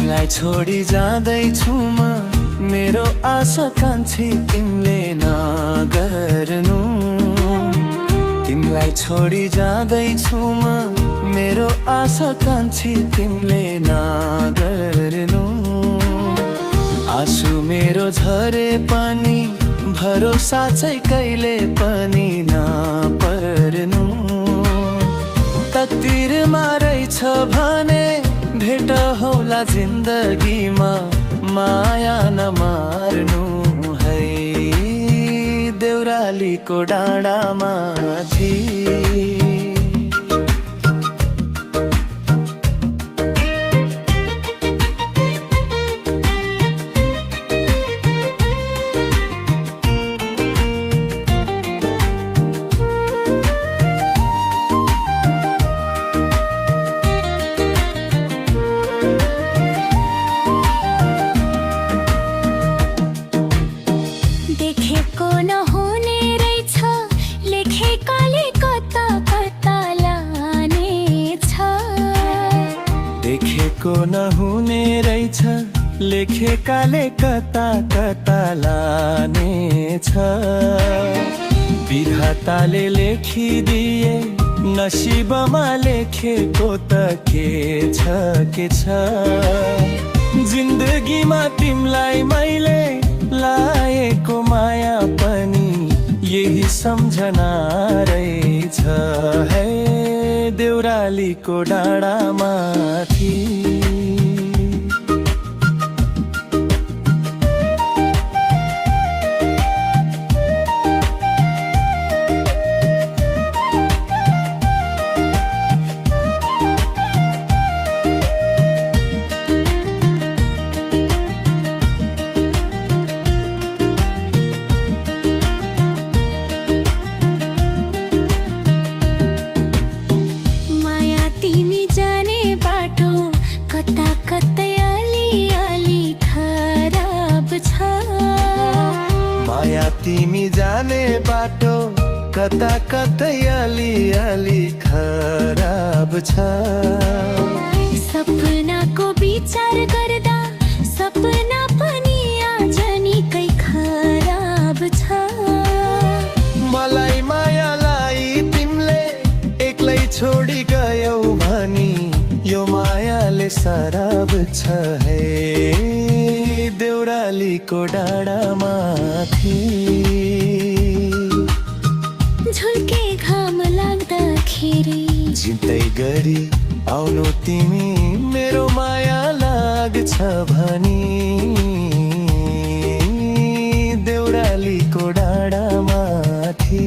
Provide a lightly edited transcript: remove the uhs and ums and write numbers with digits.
तिमीलाई छोडी जाँदैछु म, मेरो आशा कान्छी तिमीले नगर्नु। तिमीलाई छोडी जाँदैछु म, मेरो आशा कान्छी तिमीले नगर्नु। आँसु मेरो झरे पनि भरोसा चाहिँ कहिले पनि नपर्नु। तकदिरमा रहेछ भने भेट होला जिन्दगीमा, माया नमार्नु है। देउरालीको डाँडामाथि देखेको नहुने रहेछ, लेखेकाले कता कता लानेछ। देखेको नहुने रहेछ, लेखेकाले कता कता लानेछ। विधाताले लेखिदिए नसिबमा लेखेको त के छ के छ। जिन्दगीमा तिमीलाई मैले लाएको माया पनि यही सम्झना रहेछ है। देउरालीको डाँडामाथि तिमी जाने बाटो कता कतै अलि खराब छ। सपनाको विचार गर्दा सपना पनि आज निकै खराब छ। मलाई मायालाई तिमीले एक्लै छोडी गयौ भनी यो मायाले शराब छ है। देउरालीको डाँडामाथि झुल्के घाम लाग्दाखेरि जित्दै गरी आउनु तिमी, मेरो माया लाग्छ भनी। देउरालीको डाँडामाथि